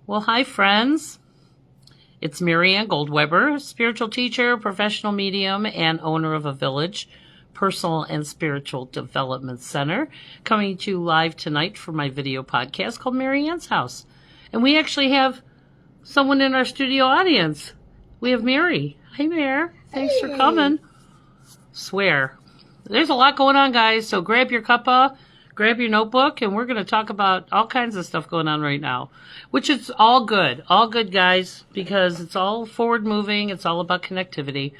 Well, hi, friends. It's Marianne Goldweber, spiritual teacher, professional medium, and owner of a village, personal and spiritual development center, coming to you live tonight for my video podcast called Marianne's House. And we actually have someone in our studio audience. We have Mary. Hi, Mary. Thanks for coming. Swear. There's a lot going on, guys, so grab your cuppa, grab your notebook, and we're going to talk about all kinds of stuff going on right now, which is all good, guys, because it's all forward moving. It's all about connectivity,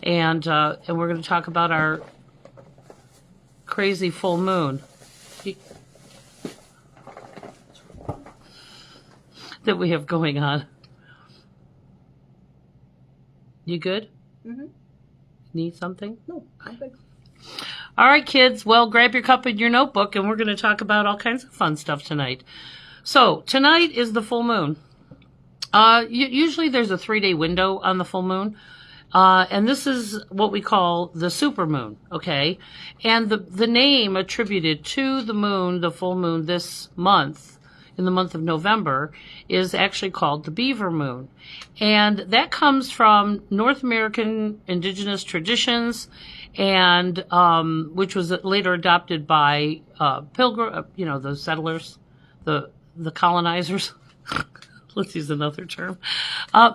and we're going to talk about our crazy full moon that we have going on. You good? Mm-hmm. Need something? No, I'm good. All right, kids. Well, grab your cup and your notebook, and we're going to talk about all kinds of fun stuff tonight. So tonight is the full moon. Usually there's a 3-day window on the full moon. And this is what we call the super moon, okay? And the name attributed to the moon, the full moon this month, in the month of November, is actually called the Beaver Moon. And that comes from North American indigenous traditions, and which was later adopted by the settlers, the colonizers. Let's use another term.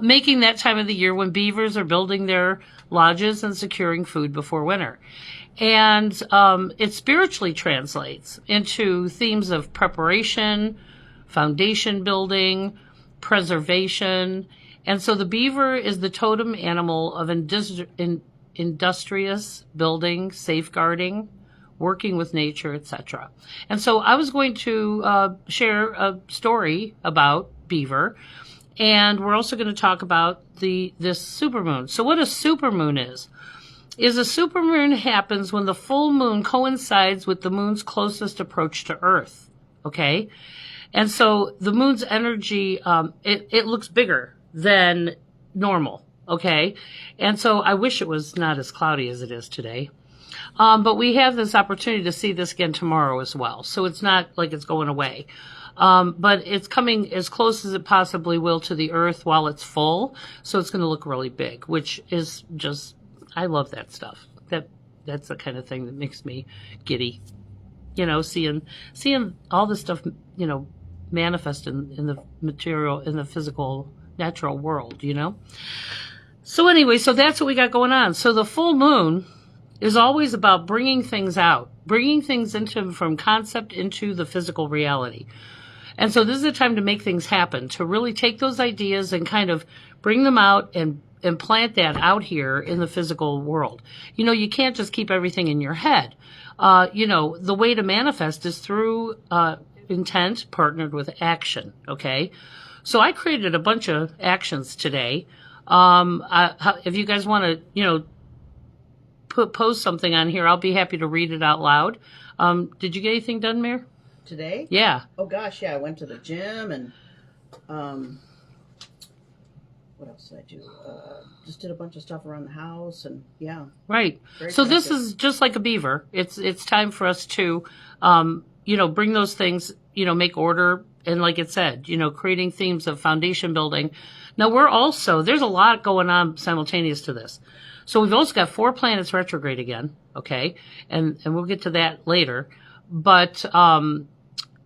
Making that time of the year when beavers are building their lodges and securing food before winter. And it spiritually translates into themes of preparation, foundation building, preservation. And so the beaver is the totem animal of industrious building, safeguarding, working with nature, etc. And so I was going to share a story about beaver, and we're also going to talk about this supermoon. So what a supermoon is a supermoon happens when the full moon coincides with the moon's closest approach to Earth, okay? And so the moon's energy, it looks bigger than normal, okay? And so I wish it was not as cloudy as it is today. But we have this opportunity to see this again tomorrow as well. So it's not like it's going away. But it's coming as close as it possibly will to the Earth while it's full. So it's going to look really big, which is just, I love that stuff. That's the kind of thing that makes me giddy. You know, seeing all this stuff, you know, manifest in the material, in the physical, natural world, you know? So anyway, so that's what we got going on. So the full moon is always about bringing things out, bringing things from concept into the physical reality. And so this is a time to make things happen, to really take those ideas and kind of bring them out and plant that out here in the physical world. You know, you can't just keep everything in your head. The way to manifest is through intent partnered with action, okay? So I created a bunch of actions today. If you guys want to, post something on here, I'll be happy to read it out loud. Did you get anything done, Mayor? Today? Yeah. Oh gosh, yeah. I went to the gym and what else did I do? Just did a bunch of stuff around the house and yeah. Right. So this is just like a beaver. It's time for us to bring those things, make order, and like it said, creating themes of foundation building. Now there's a lot going on simultaneous to this. So we've also got 4 planets retrograde again, okay? And we'll get to that later. But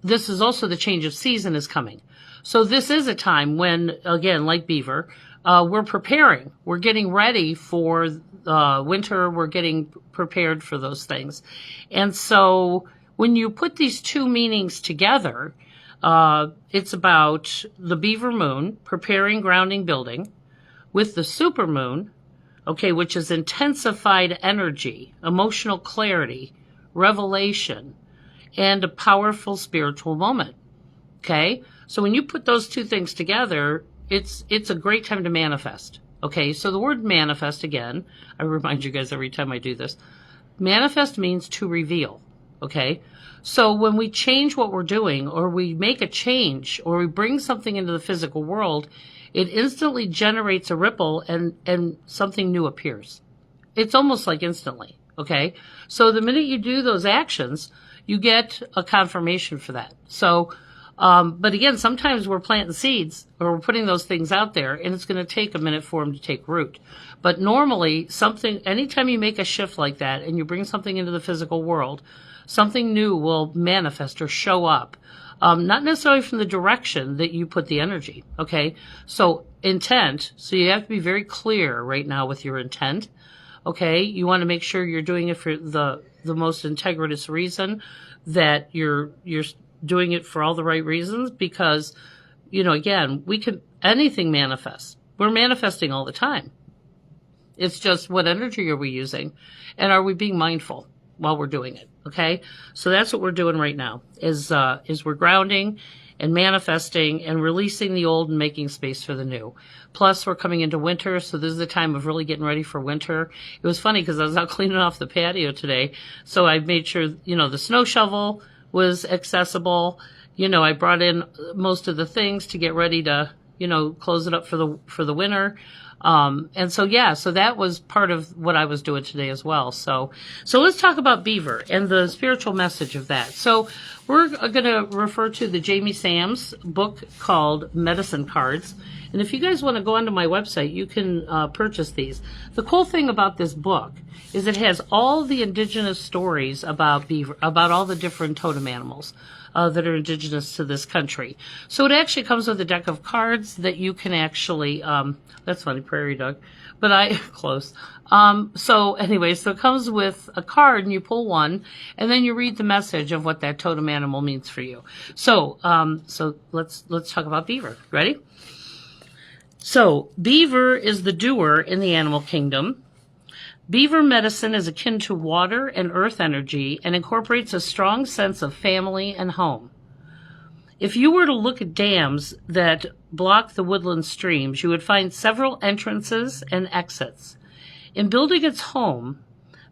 this is also the change of season is coming. So this is a time when, again, like beaver, we're preparing. We're getting ready for winter. We're getting prepared for those things. And so when you put these two meanings together, it's about the beaver moon, preparing, grounding, building, with the supermoon, okay, which is intensified energy, emotional clarity, revelation, and a powerful spiritual moment, okay? So when you put those two things together, it's a great time to manifest, okay? So the word manifest, again, I remind you guys every time I do this, manifest means to reveal, okay? So when we change what we're doing, or we make a change, or we bring something into the physical world, it instantly generates a ripple and something new appears. It's almost like instantly, okay? So the minute you do those actions, you get a confirmation for that. So But again, sometimes we're planting seeds or we're putting those things out there, and it's going to take a minute for them to take root. But normally, anytime you make a shift like that and you bring something into the physical world, something new will manifest or show up. Not necessarily from the direction that you put the energy. Okay. So intent. So you have to be very clear right now with your intent. Okay. You want to make sure you're doing it for the most integritous reason, that you're doing it for all the right reasons, because, again, anything manifests. We're manifesting all the time. It's just, what energy are we using? And are we being mindful while we're doing it? Okay. So that's what we're doing right now is we're grounding and manifesting and releasing the old and making space for the new. Plus, we're coming into winter, so this is the time of really getting ready for winter. It was funny because I was out cleaning off the patio today, so I made sure, the snow shovel was accessible. I brought in most of the things to get ready to, close it up for the winter. So that was part of what I was doing today as well. So let's talk about Beaver and the spiritual message of that. So we're going to refer to the Jamie Sams book called Medicine Cards. And if you guys want to go onto my website, you can purchase these. The cool thing about this book is it has all the indigenous stories about beaver, about all the different totem animals that are indigenous to this country. So it actually comes with a deck of cards that you can actually, that's funny, prairie dog, but close. So it comes with a card and you pull one and then you read the message of what that totem animal means for you. So let's talk about beaver. Ready? So beaver is the doer in the animal kingdom. Beaver medicine is akin to water and earth energy and incorporates a strong sense of family and home. If you were to look at dams that block the woodland streams, you would find several entrances and exits. In building its home,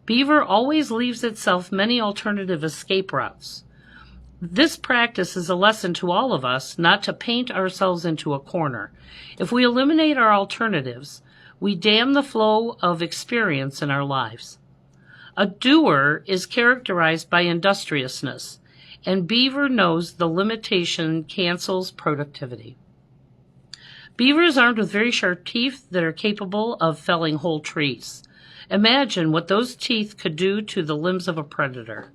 beaver always leaves itself many alternative escape routes. This practice is a lesson to all of us not to paint ourselves into a corner. If we eliminate our alternatives, we dam the flow of experience in our lives. A doer is characterized by industriousness, and beaver knows the limitation cancels productivity. Beaver is armed with very sharp teeth that are capable of felling whole trees. Imagine what those teeth could do to the limbs of a predator.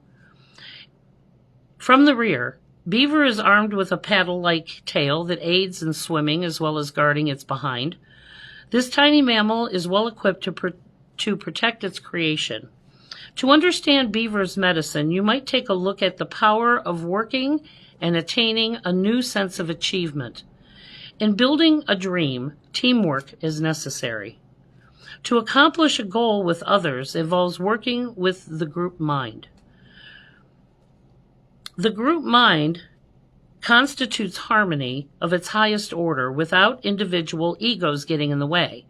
From the rear, beaver is armed with a paddle-like tail that aids in swimming as well as guarding its behind. This tiny mammal is well equipped to protect its creation. To understand beaver's medicine, you might take a look at the power of working and attaining a new sense of achievement. In building a dream, teamwork is necessary. To accomplish a goal with others involves working with the group mind. The group mind constitutes harmony of its highest order without individual egos getting in the way.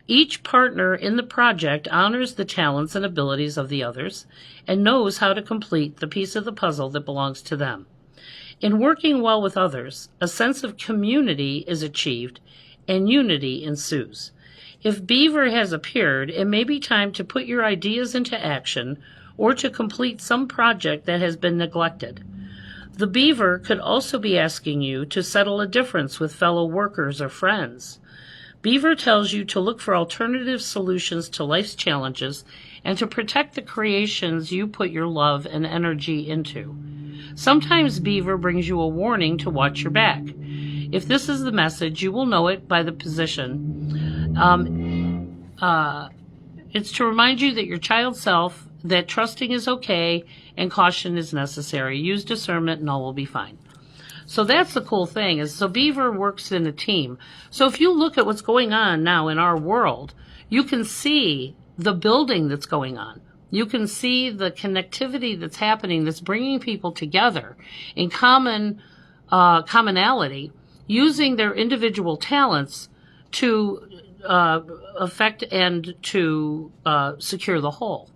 Each partner in the project honors the talents and abilities of the others and knows how to complete the piece of the puzzle that belongs to them. In working well with others, a sense of community is achieved and unity ensues. If beaver has appeared, it may be time to put your ideas into action or to complete some project that has been neglected. The beaver could also be asking you to settle a difference with fellow workers or friends. Beaver tells you to look for alternative solutions to life's challenges and to protect the creations you put your love and energy into. Sometimes beaver brings you a warning to watch your back. If this is the message, you will know it by the position. It's to remind you that your child self, that trusting is okay and caution is necessary. Use discernment and all will be fine. So that's the cool thing so beaver works in a team. So if you look at what's going on now in our world, you can see the building that's going on. You can see the connectivity that's happening that's bringing people together in commonality, using their individual talents to affect and to secure the whole.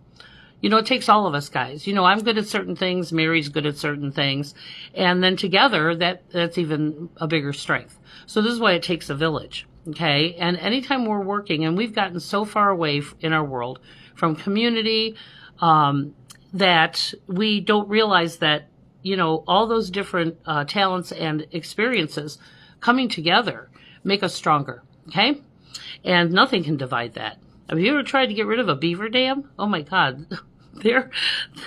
It takes all of us, guys. I'm good at certain things. Mary's good at certain things. And then together, that's even a bigger strength. So this is why it takes a village, okay? And anytime we're working, and we've gotten so far away in our world from community that we don't realize that all those different talents and experiences coming together make us stronger. Okay. And nothing can divide that. Have you ever tried to get rid of a beaver dam? Oh my God.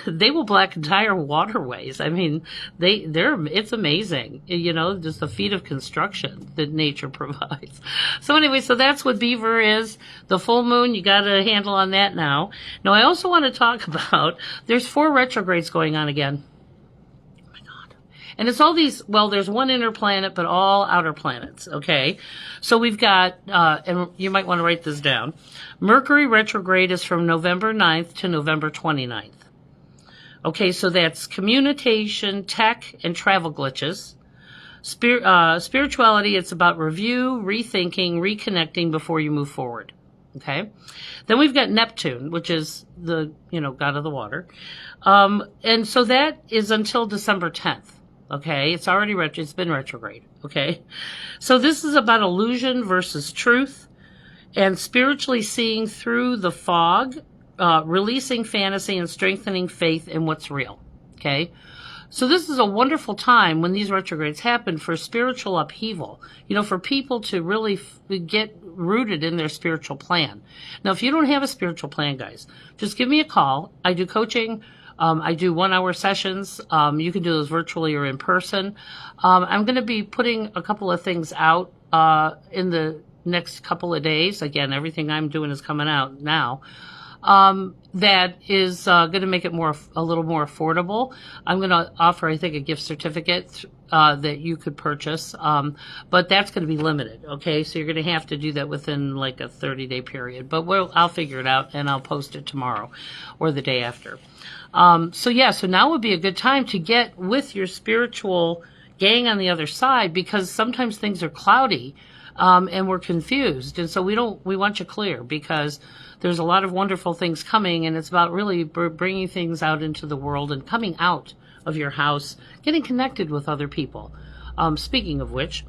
They will block entire waterways. I mean, it's amazing, just the feat of construction that nature provides. So anyway, so that's what beaver is. The full moon, you got a handle on that now. Now, I also want to talk about, there's 4 retrogrades going on again. And it's all these, well, there's one inner planet, but all outer planets, okay? So we've got, and you might want to write this down. Mercury retrograde is from November 9th to November 29th. Okay, so that's communication, tech, and travel glitches. Spirituality, it's about review, rethinking, reconnecting before you move forward. Okay? Then we've got Neptune, which is the, god of the water. And so that is until December 10th. Okay, it's already it's been retrograde. Okay, so this is about illusion versus truth, and spiritually seeing through the fog, releasing fantasy and strengthening faith in what's real. Okay, so this is a wonderful time when these retrogrades happen for spiritual upheaval. For people to really get rooted in their spiritual plan. Now, if you don't have a spiritual plan, guys, just give me a call. I do coaching. I do 1-hour sessions. You can do those virtually or in person. I'm going to be putting a couple of things out in the next couple of days. Again, everything I'm doing is coming out now. That is going to make it a little more affordable. I'm going to offer, I think, a gift certificate that you could purchase, but that's going to be limited. Okay, so you're going to have to do that within like a 30-day period. But I'll figure it out and I'll post it tomorrow or the day after. So now would be a good time to get with your spiritual gang on the other side, because sometimes things are cloudy, and we're confused. And so we want you clear, because there's a lot of wonderful things coming, and it's about really bringing things out into the world and coming out of your house, getting connected with other people. Speaking of which,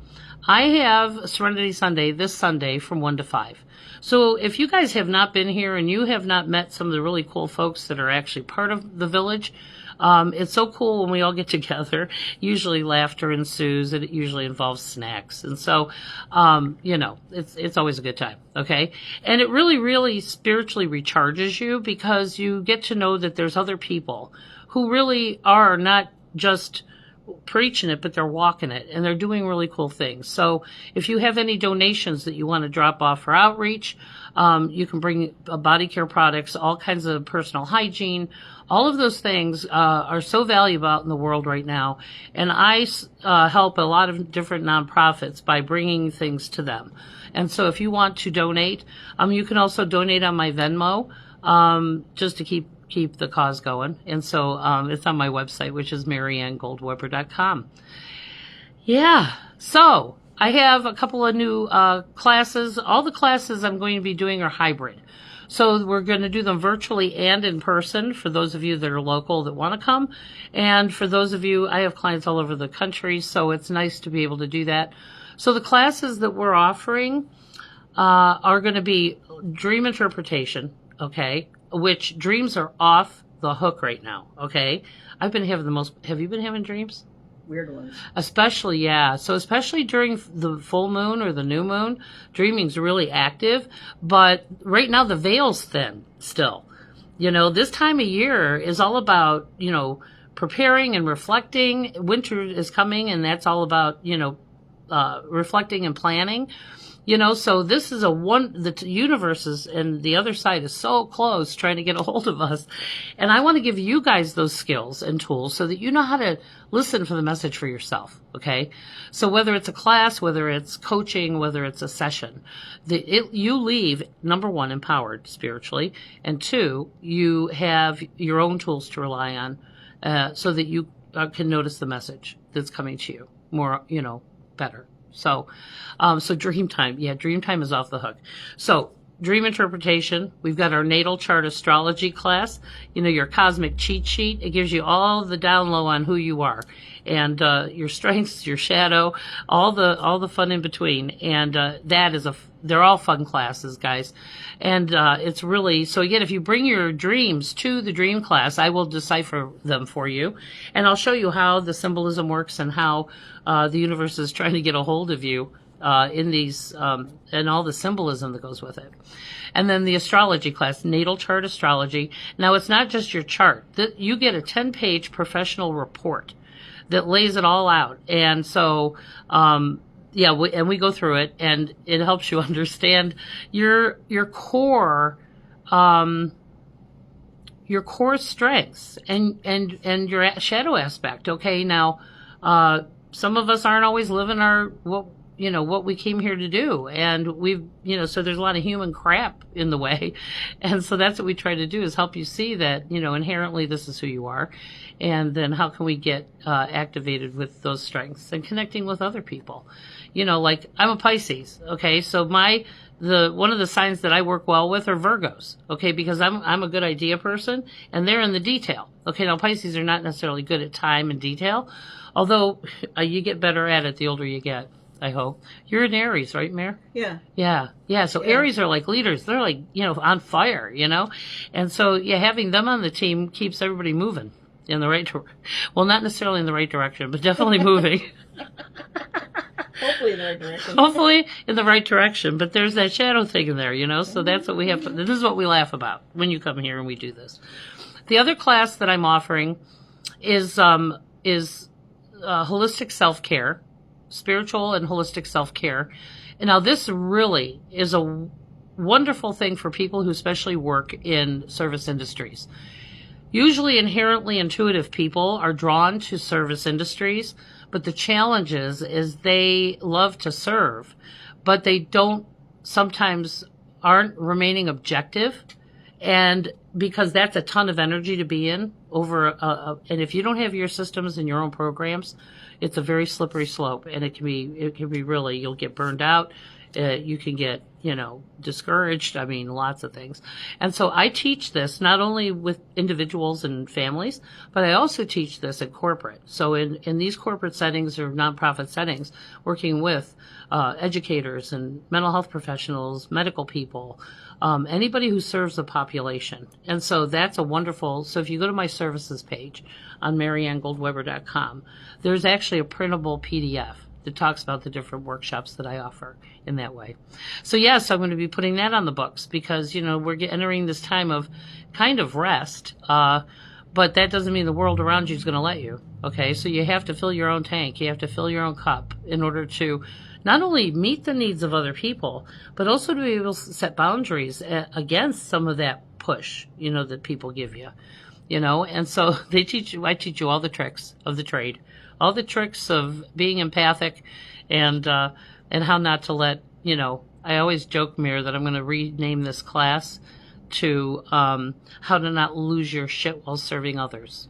I have Serenity Sunday this Sunday from 1 to 5. So if you guys have not been here and you have not met some of the really cool folks that are actually part of the village, it's so cool when we all get together. Usually laughter ensues, and it usually involves snacks. And so, it's always a good time. Okay. And it really, really spiritually recharges you, because you get to know that there's other people who really are not just preaching it, but they're walking it, and they're doing really cool things. So if you have any donations that you want to drop off for outreach, you can bring body care products, all kinds of personal hygiene. All of those things are so valuable out in the world right now. And I help a lot of different nonprofits by bringing things to them. And so if you want to donate, you can also donate on my Venmo, just to keep the cause going. And so it's on my website, which is mariannegoldweber.com. Yeah. So I have a couple of new classes. All the classes I'm going to be doing are hybrid. So we're going to do them virtually and in person for those of you that are local that want to come. And for those of you, I have clients all over the country, so it's nice to be able to do that. So the classes that we're offering are going to be dream interpretation, okay, which dreams are off the hook right now, okay? I've been having have you been having dreams? Weird ones. Especially, yeah. So especially during the full moon or the new moon, dreaming's really active. But right now the veil's thin still. This time of year is all about, preparing and reflecting. Winter is coming, and that's all about, reflecting and planning. So this is the universe is, and the other side is so close trying to get a hold of us. And I want to give you guys those skills and tools so that you know how to listen for the message for yourself. Okay. So whether it's a class, whether it's coaching, whether it's a session, you leave, number 1, empowered spiritually. And 2, you have your own tools to rely on, so that you can notice the message that's coming to you more, better. So dream time. Yeah, dream time is off the hook. So dream interpretation. We've got our natal chart astrology class, your cosmic cheat sheet. It gives you all the down low on who you are and your strengths, your shadow, all the fun in between. And they're all fun classes, guys. And it's really, so again, if you bring your dreams to the dream class, I will decipher them for you. And I'll show you how the symbolism works and how the universe is trying to get a hold of you in these, and all the symbolism that goes with it. And then the astrology class, natal chart astrology. Now, it's not just your chart. You get a 10-page professional report that lays it all out. And so, and we go through it, and it helps you understand your core, strengths and your shadow aspect. Okay. Now, some of us aren't always living what we came here to do. And so there's a lot of human crap in the way. And so that's what we try to do, is help you see that, inherently this is who you are. And then how can we get activated with those strengths and connecting with other people? Like I'm a Pisces. Okay. So one of the signs that I work well with are Virgos. Okay. Because I'm a good idea person, and they're in the detail. Okay. Now Pisces are not necessarily good at time and detail, although you get better at it the older you get. I hope. You're an Aries, right, Mare? Yeah. Yeah. So Aries are like leaders. They're like, on fire, And so, having them on the team keeps everybody moving in the right direction. Well, not necessarily in the right direction, but definitely moving. Hopefully in the right direction. Hopefully in the right direction. But there's that shadow thing in there, So that's what we have. This is what we laugh about when you come here and we do this. The other class that I'm offering is holistic self-care. Spiritual and holistic self-care. And now this really is a wonderful thing for people who especially work in service industries. Usually inherently intuitive people are drawn to service industries, but the challenge is they love to serve, but they sometimes aren't remaining objective. And because that's a ton of energy to be in and if you don't have your systems and your own programs, it's a very slippery slope, and it can be really, you'll get burned out. You can get, discouraged. I mean, lots of things. And so I teach this not only with individuals and families, but I also teach this in corporate. So in these corporate settings or nonprofit settings, working with educators and mental health professionals, medical people, anybody who serves the population. And so that's so if you go to my services page on MarianneGoldweber.com, there's actually a printable PDF that talks about the different workshops that I offer in that way. So yes, I'm going to be putting that on the books because, we're entering this time of kind of rest, but that doesn't mean the world around you is going to let you. Okay, so you have to fill your own tank. You have to fill your own cup in order to not only meet the needs of other people, but also to be able to set boundaries against some of that push, that people give you. And so I teach you all the tricks of the trade, all the tricks of being empathic and how not to let, I always joke, Mir, that I'm going to rename this class to, how to not lose your shit while serving others.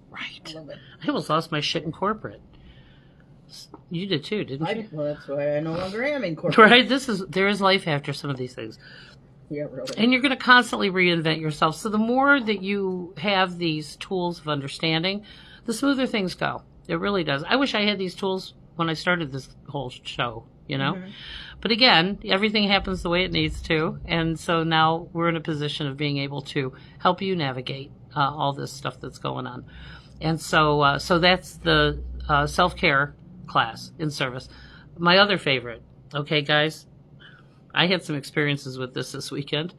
Right. I love it. I almost lost my shit in corporate. You did too, didn't you? Well, that's why I no longer am in corporate. Right? There is life after some of these things. Yeah, really. And you're going to constantly reinvent yourself. So the more that you have these tools of understanding, the smoother things go. It really does. I wish I had these tools when I started this whole show, Mm-hmm. But again, everything happens the way it needs to. And so now we're in a position of being able to help you navigate all this stuff that's going on. And so that's the self-care class in service. My other favorite, okay, guys, I had some experiences with this weekend,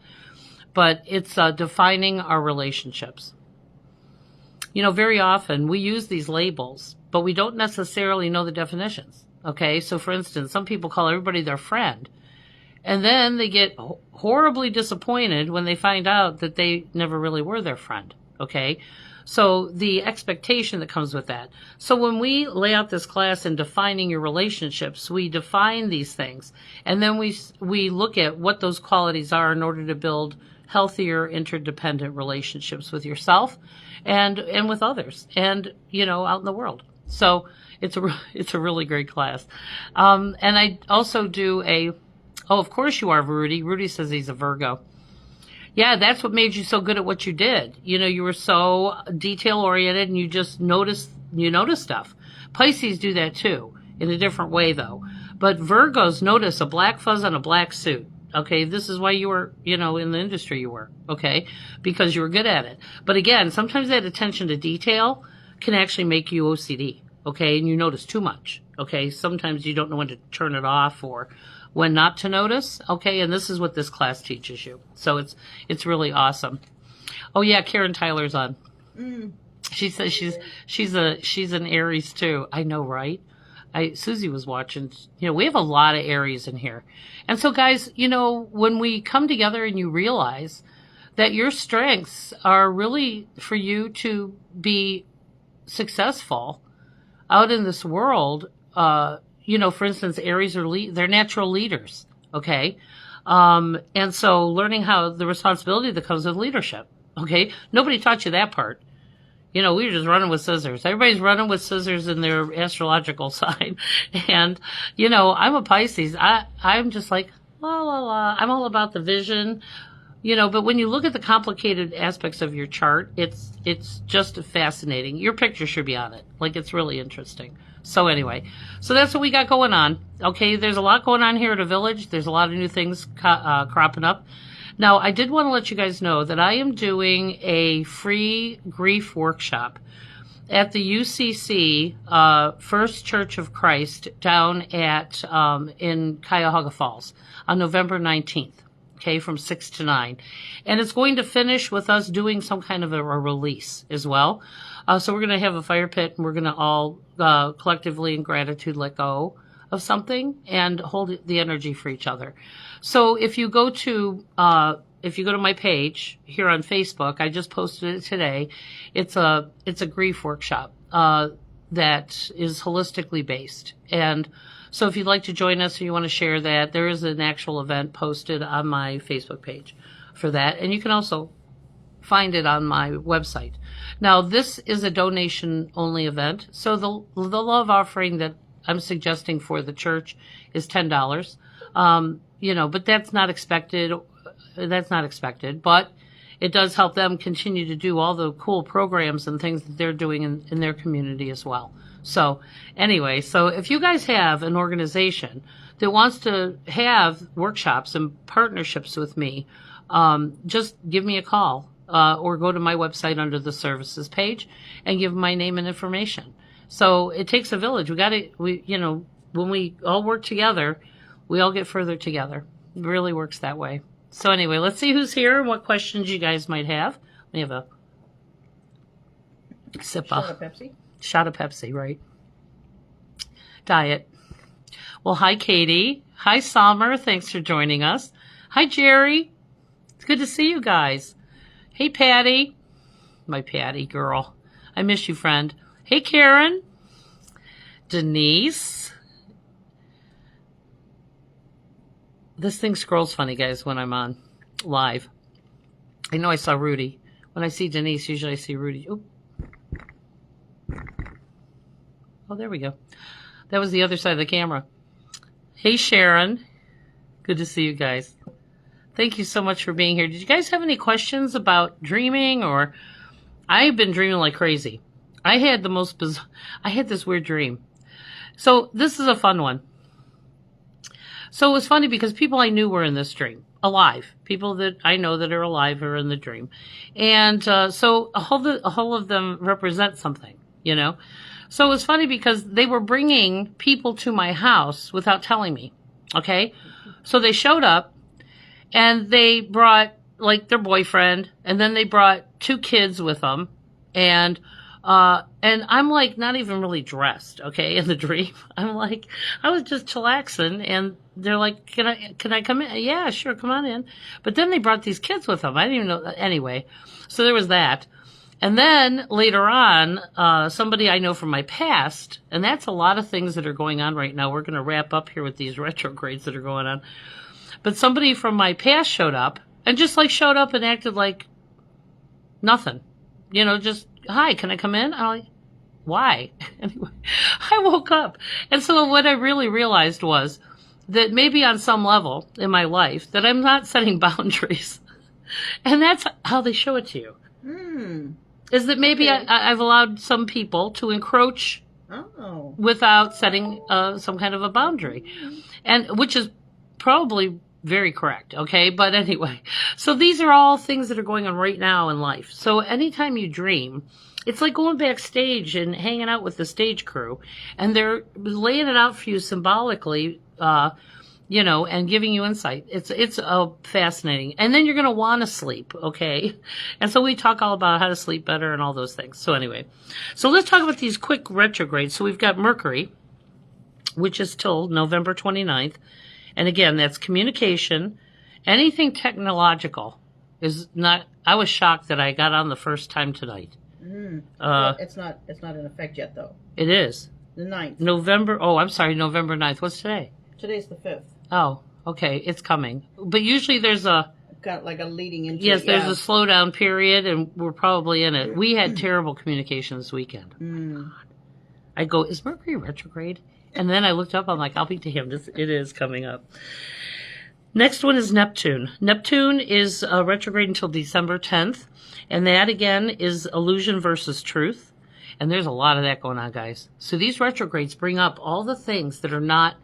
but it's defining our relationships. Very often we use these labels, but we don't necessarily know the definitions. Okay, so for instance, some people call everybody their friend, and then they get horribly disappointed when they find out that they never really were their friend. Okay, so the expectation that comes with that. So when we lay out this class in defining your relationships, we define these things, and then we look at what those qualities are in order to build healthier, interdependent relationships with yourself and with others and, out in the world. So it's a really great class. And I also do a Oh, of course you are, Rudy. Rudy says he's a Virgo. Yeah, that's what made you so good at what you did. You were so detail oriented and you just notice stuff. Pisces do that too, in a different way though. But Virgos notice a black fuzz on a black suit. Okay, this is why you were, in the industry you were, okay? Because you were good at it. But again, sometimes that attention to detail can actually make you OCD, okay? And you notice too much, okay? Sometimes you don't know when to turn it off or when not to notice, okay? And this is what this class teaches you. So it's really awesome. Oh yeah, Karen Tyler's on. She says she's an Aries too. I know, right? Susie was watching. We have a lot of Aries in here. And so guys, when we come together and you realize that your strengths are really for you to be successful out in this world, for instance, Aries they're natural leaders. Okay. And so learning how the responsibility that comes with leadership. Okay. Nobody taught you that part. We were just running with scissors. Everybody's running with scissors in their astrological sign. And, I'm a Pisces. I'm just like, la, la, la. I'm all about the vision, but when you look at the complicated aspects of your chart, it's just fascinating. Your picture should be on it. Like, it's really interesting. So anyway, so that's what we got going on. Okay. There's a lot going on here at a village. There's a lot of new things, cropping up. Now, I did want to let you guys know that I am doing a free grief workshop at the UCC First Church of Christ down in Cuyahoga Falls on November 19th, okay, from 6 to 9. And it's going to finish with us doing some kind of a release as well. So we're going to have a fire pit, and we're going to all collectively in gratitude let go of something and hold the energy for each other. So if you go to my page here on Facebook, I just posted it today. It's a grief workshop that is holistically based. And so if you'd like to join us or you want to share that, there is an actual event posted on my Facebook page for that. And you can also find it on my website. Now, this is a donation only event. So the love offering that I'm suggesting for the church is $10. But that's not expected. But it does help them continue to do all the cool programs and things that they're doing in their community as well. So anyway, so if you guys have an organization that wants to have workshops and partnerships with me, just give me a call, or go to my website under the services page and give my name and information. So it takes a village. When we all work together, we all get further together. It really works that way. So anyway, let's see who's here and what questions you guys might have. Let me have a sip Shot of Pepsi. Shot of Pepsi, right? Diet. Well, hi, Katie. Hi, Sommer. Thanks for joining us. Hi, Jerry. It's good to see you guys. Hey, Patty. My Patty girl. I miss you, friend. Hey, Karen. Denise. This thing scrolls funny, guys, when I'm on live. I know I saw Rudy. When I see Denise, usually I see Rudy. Oop. Oh, there we go. That was the other side of the camera. Hey, Sharon. Good to see you guys. Thank you so much for being here. Did you guys have any questions about dreaming? Or I've been dreaming like crazy. I had this weird dream. So this is a fun one. So it was funny because people I knew were in this dream, alive. People that I know that are alive are in the dream. And so a whole of them represent something, So it was funny because they were bringing people to my house without telling me, okay? So they showed up and they brought, like, their boyfriend, and then they brought 2 kids with them. And I'm like not even really dressed, okay, in the dream. I'm like, I was just chillaxing, and they're like, can I come in? Yeah, sure, come on in. But then they brought these kids with them. I didn't even know. Anyway, so there was that. And then later on, somebody I know from my past, and that's a lot of things that are going on right now. We're going to wrap up here with these retrogrades that are going on. But somebody from my past showed up and acted like nothing. Just, hi, can I come in? I'm like, why? Anyway, I woke up. And so what I really realized was that maybe on some level in my life that I'm not setting boundaries. And that's how they show it to you. Is that maybe Okay. I've allowed some people to encroach Oh. without setting some kind of a boundary, and which is probably very correct. Okay, but anyway, so these are all things that are going on right now in life. So anytime you dream, it's like going backstage and hanging out with the stage crew, and they're laying it out for you symbolically. And giving you insight. It's fascinating. And then you're going to want to sleep, okay? And so we talk all about how to sleep better and all those things. So anyway, so let's talk about these quick retrogrades. So we've got Mercury, which is till November 29th. And again, that's communication. Anything technological is not, I was shocked that I got on the first time tonight. Well, it's not in effect yet, though. It is. The 9th. November 9th. What's today? Today's the 5th. Oh, okay, it's coming. But usually there's Got like a leading into yes, it, there's a slowdown period, and we're probably in it. We had terrible communication this weekend. I go, is Mercury retrograde? And then I looked up, I'm like, I'll be damned, it is coming up. Next one is Neptune. Neptune is retrograde until December 10th, and that again is illusion versus truth. And there's a lot of that going on, guys. So these retrogrades bring up all the things that are not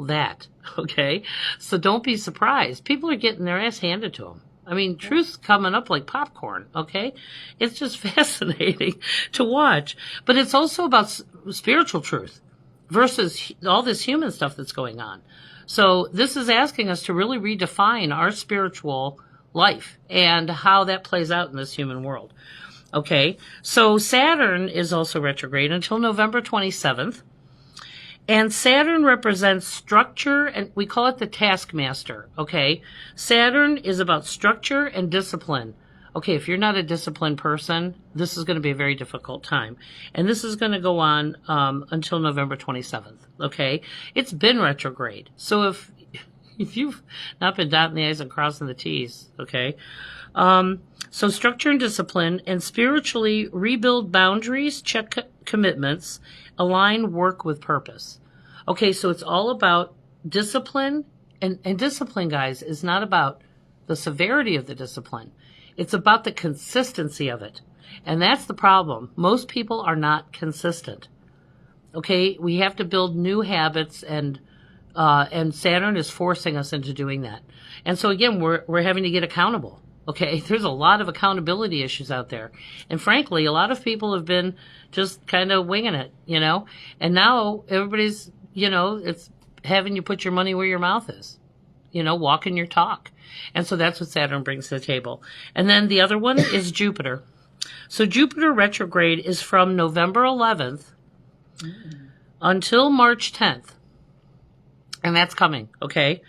that, okay? So don't be surprised. People are getting their ass handed to them. I mean, truth's coming up like popcorn, okay? It's just fascinating to watch. But it's also about spiritual truth versus all this human stuff that's going on. So this is asking us to really redefine our spiritual life and how that plays out in this human world. Okay, so Saturn is also retrograde until November 27th. And Saturn represents structure, and we call it the taskmaster, okay? Saturn is about structure and discipline. Okay, if you're not a disciplined person, this is going to be a very difficult time. And this is going to go on until November 27th, okay? It's been retrograde. So if you've not been dotting the I's and crossing the T's, okay? So structure and discipline, and spiritually rebuild boundaries, check commitments, align work with purpose. Okay, so it's all about discipline, and discipline, guys, is not about the severity of the discipline. It's about the consistency of it. And that's the problem. Most people are not consistent. Okay, we have to build new habits, and Saturn is forcing us into doing that. And so again, we're having to get accountable. Okay, there's a lot of accountability issues out there. And frankly, a lot of people have been just kind of winging it, And now everybody's, it's having you put your money where your mouth is, walking your talk. And so that's what Saturn brings to the table. And then the other one is Jupiter. So Jupiter retrograde is from November 11th until March 10th. And that's coming, okay?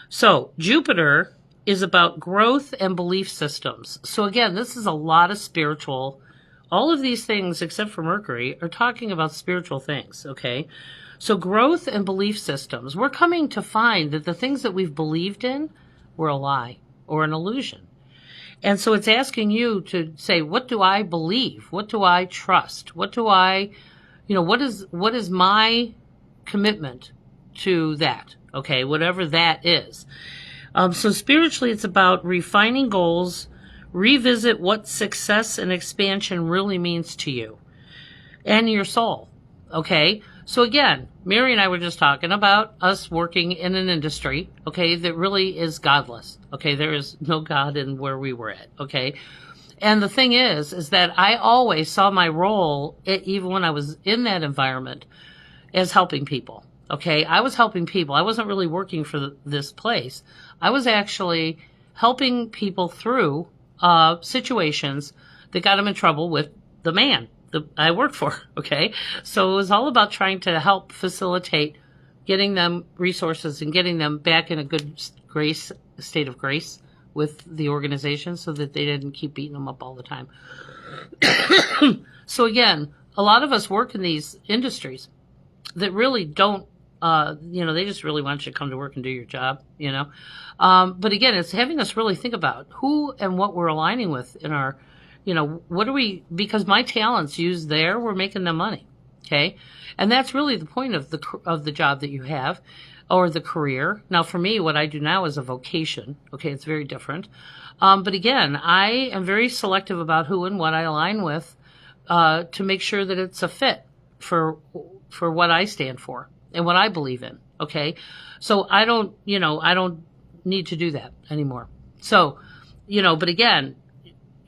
So Jupiter is about growth and belief systems. So again, this is a lot of spiritual. All of these things, except for Mercury, are talking about spiritual things, okay? So growth and belief systems. We're coming to find that the things that we've believed in were a lie or an illusion. And so it's asking you to say, what do I believe? What do I trust? What do I, what is my commitment to that? Okay, whatever that is. So spiritually, it's about refining goals, revisit what success and expansion really means to you and your soul. Okay, so again, Mary and I were just talking about us working in an industry, okay, that really is godless. Okay, there is no God in where we were at. Okay, and the thing is that I always saw my role, even when I was in that environment, as helping people. Okay, I was helping people. I wasn't really working for this place. I was actually helping people through situations that got them in trouble with the man that I worked for. Okay, so it was all about trying to help facilitate getting them resources and getting them back in a good state of grace with the organization, so that they didn't keep beating them up all the time. So again, a lot of us work in these industries that really don't. They just really want you to come to work and do your job, But again, it's having us really think about who and what we're aligning with in our, what are we, because my talents used there, we're making them money. Okay. And that's really the point of the job that you have, or the career. Now, for me, what I do now is a vocation. Okay. It's very different. But again, I am very selective about who and what I align with, to make sure that it's a fit for what I stand for and what I believe in. Okay. So I don't need to do that anymore. So, but again,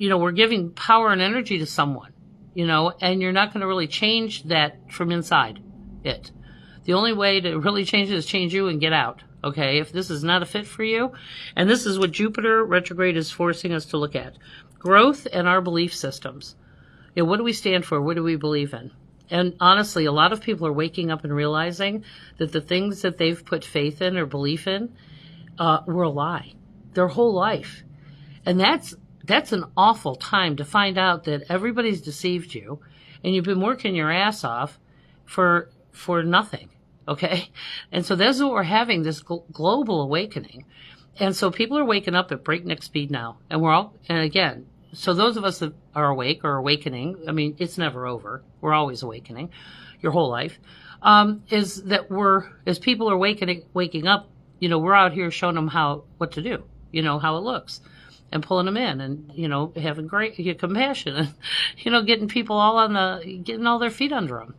we're giving power and energy to someone, and you're not going to really change that from inside it. The only way to really change it is change you and get out. Okay. If this is not a fit for you, and this is what Jupiter retrograde is forcing us to look at: growth and our belief systems. What do we stand for? What do we believe in? And honestly, a lot of people are waking up and realizing that the things that they've put faith in or belief in, were a lie their whole life. And that's an awful time to find out that everybody's deceived you and you've been working your ass off for nothing. Okay. And so that's what we're having, this global awakening. And so people are waking up at breakneck speed now. And again, so those of us that are awake or awakening, I mean, it's never over. We're always awakening your whole life. Is that as people are waking up, we're out here showing them what to do, how it looks, and pulling them in, and, having great compassion, and, getting people getting all their feet under them,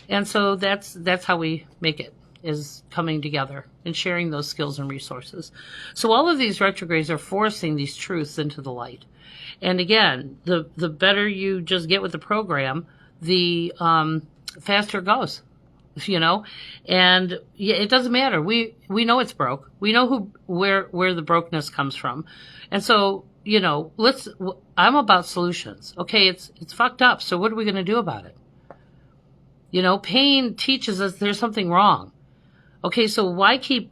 And so that's how we make it, is coming together and sharing those skills and resources. So all of these retrogrades are forcing these truths into the light. And again, the better you just get with the program, the faster it goes, and it doesn't matter. We know it's broke. We know where the brokenness comes from. And so, I'm about solutions. Okay. It's fucked up. So what are we going to do about it? Pain teaches us there's something wrong. Okay. So why keep,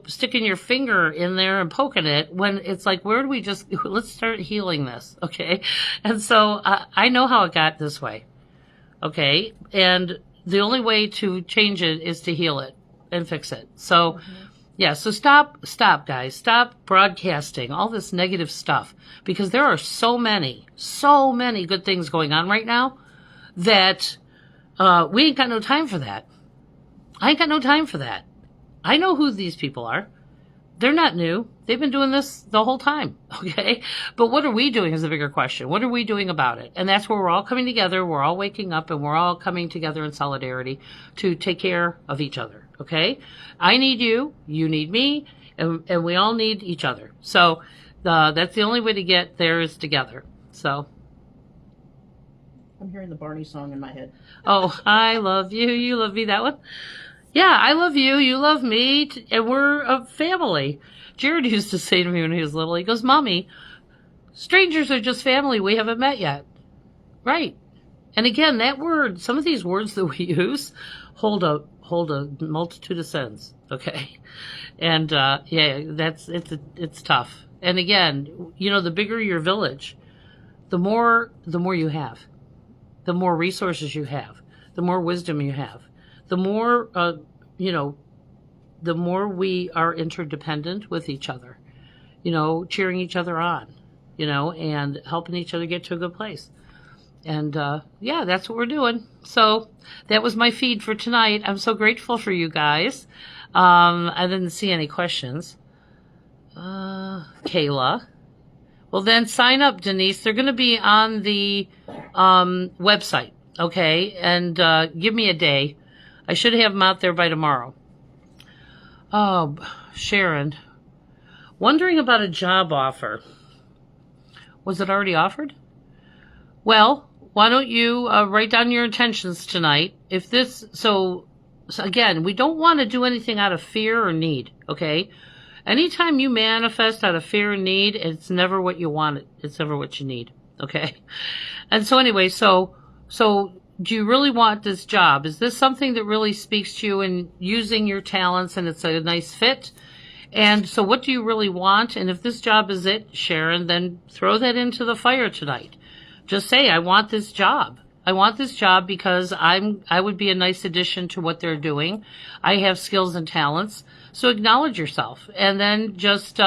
sticking your finger in there and poking it when it's like, let's start healing this. Okay. And so I know how it got this way. Okay. And the only way to change it is to heal it and fix it. So, yeah. So stop, guys. Stop broadcasting all this negative stuff, because there are so many good things going on right now that we ain't got no time for that. I ain't got no time for that. I know who these people are. They're not new. They've been doing this the whole time. Okay. But what are we doing is the bigger question. What are we doing about it? And that's where we're all coming together. We're all waking up, and we're all coming together in solidarity to take care of each other. Okay. I need you. You need me. And we all need each other. So, that's the only way to get there is together. So. I'm hearing the Barney song in my head. Oh, I love you. You love me. That one. Yeah, I love you, you love me, and we're a family. Jared used to say to me when he was little, he goes, Mommy, strangers are just family we haven't met yet. Right. And again, that word, some of these words that we use hold a multitude of sense. Okay. And, it's tough. And again, the bigger your village, the more you have, the more resources you have, the more wisdom you have. The more, the more we are interdependent with each other, cheering each other on, and helping each other get to a good place. And, that's what we're doing. So that was my feed for tonight. I'm so grateful for you guys. I didn't see any questions. Kayla. Well, then sign up, Denise. They're going to be on the, website. Okay. And, give me a day. I should have them out there by tomorrow. Oh, Sharon. Wondering about a job offer. Was it already offered? Well, why don't you write down your intentions tonight? So again, we don't want to do anything out of fear or need, okay? Anytime you manifest out of fear and need, it's never what you want. It's never what you need, okay? And so anyway, so do you really want this job? Is this something that really speaks to you and using your talents and it's a nice fit? And so what do you really want? And if this job is it, Sharon, then throw that into the fire tonight. Just say, I want this job. I want this job because I would be a nice addition to what they're doing. I have skills and talents. So acknowledge yourself. And then just,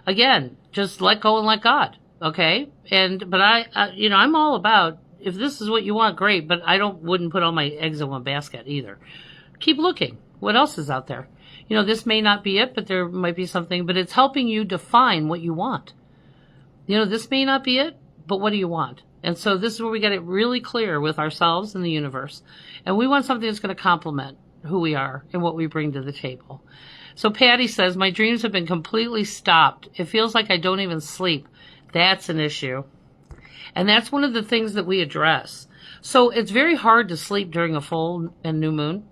again, just let go and let God. Okay. But I'm all about if this is what you want, great, but wouldn't put all my eggs in one basket either. Keep looking. What else is out there? This may not be it, but there might be something, but it's helping you define what you want. This may not be it, but what do you want? And so this is where we get it really clear with ourselves and the universe. And we want something that's going to complement who we are and what we bring to the table. So Patty says, my dreams have been completely stopped. It feels like I don't even sleep. That's an issue. And that's one of the things that we address. So it's very hard to sleep during a full and new moon.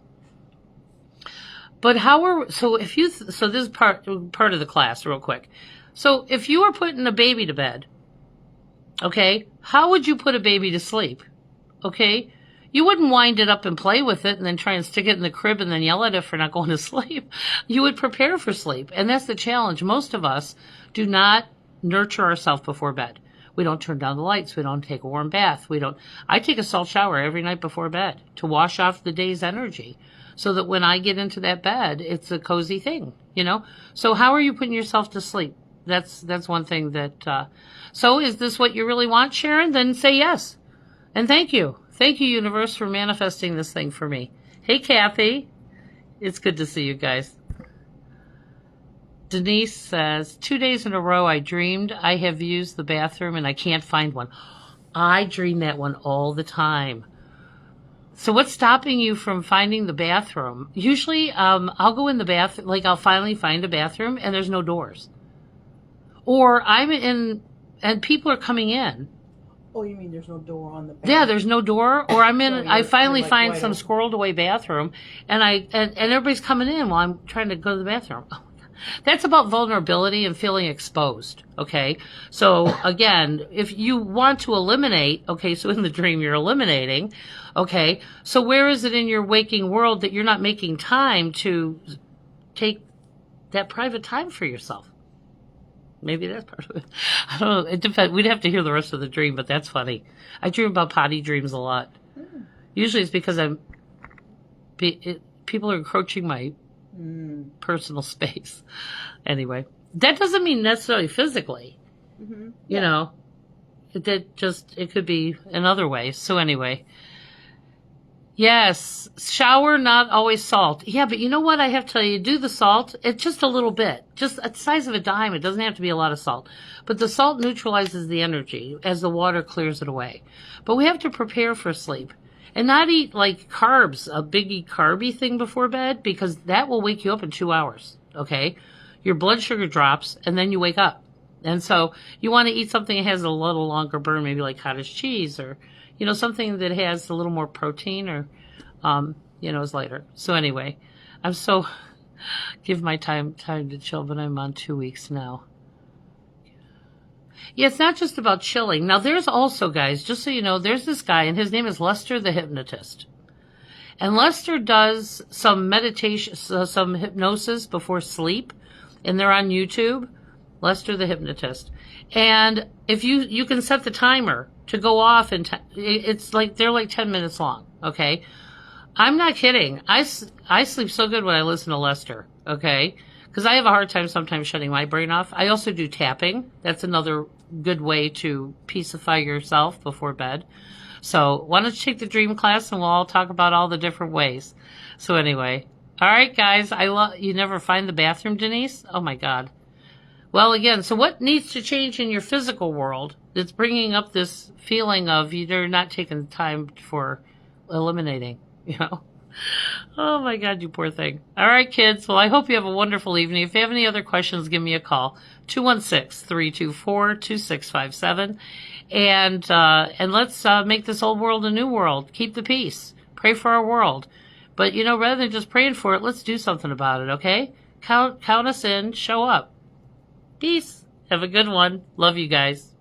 But this is part of the class real quick. So if you were putting a baby to bed, okay, how would you put a baby to sleep? Okay, you wouldn't wind it up and play with it and then try and stick it in the crib and then yell at it for not going to sleep. You would prepare for sleep. And that's the challenge. Most of us do not nurture ourselves before bed. We don't turn down the lights. We don't take a warm bath. I take a salt shower every night before bed to wash off the day's energy so that when I get into that bed, it's a cozy thing, So how are you putting yourself to sleep? That's one thing that, so is this what you really want, Sharon? Then say yes. And thank you. Thank you, universe, for manifesting this thing for me. Hey, Kathy. It's good to see you guys. Denise says, 2 days in a row I dreamed I have used the bathroom and I can't find one. I dream that one all the time. So what's stopping you from finding the bathroom? Usually, I'll go in the bathroom, I'll finally find a bathroom and there's no doors. Or I'm in, and people are coming in. Oh, you mean there's no door on the bathroom? Yeah, there's no door. Or I'm in, So I finally you're find wide some open. squirreled away bathroom and everybody's coming in while I'm trying to go to the bathroom. Oh, that's about vulnerability and feeling exposed, okay? So, again, if you want to eliminate, okay, so in the dream you're eliminating, okay? So where is it in your waking world that you're not making time to take that private time for yourself? Maybe that's part of it. I don't know. It depends. We'd have to hear the rest of the dream, but that's funny. I dream about potty dreams a lot. Usually it's because people are encroaching my personal space. Anyway, that doesn't mean necessarily physically. Mm-hmm. You know, it could be in other ways. So anyway, yes, shower, not always salt. Yeah, but you know what? I have to tell you, do the salt. It's just a little bit, just the size of a dime. It doesn't have to be a lot of salt, but the salt neutralizes the energy as the water clears it away. But we have to prepare for sleep. And not eat like carbs, a biggie carby thing before bed, because that will wake you up in 2 hours, okay? Your blood sugar drops, and then you wake up. And so you want to eat something that has a little longer burn, maybe like cottage cheese or, something that has a little more protein or, is lighter. So anyway, give my time to chill, but I'm on 2 weeks now. Yeah, it's not just about chilling. Now, there's also, guys, just so you know, there's this guy, and his name is Lester the Hypnotist. And Lester does some meditation, some hypnosis before sleep, and they're on YouTube, Lester the Hypnotist. And if you can set the timer to go off, and it's like, they're like 10 minutes long, okay? I'm not kidding. I sleep so good when I listen to Lester, okay? Because I have a hard time sometimes shutting my brain off. I also do tapping. That's another good way to peacify yourself before bed. So why don't you take the dream class and we'll all talk about all the different ways. So anyway, all right, guys, you never find the bathroom, Denise? Oh my God. Well, again, so what needs to change in your physical world that's bringing up this feeling of you're not taking the time for eliminating, Oh my God, you poor thing. All right, kids. Well, I hope you have a wonderful evening. If you have any other questions, give me a call. 216-324-2657. And let's make this old world a new world. Keep the peace. Pray for our world. But, rather than just praying for it, let's do something about it, okay? Count us in. Show up. Peace. Have a good one. Love you guys.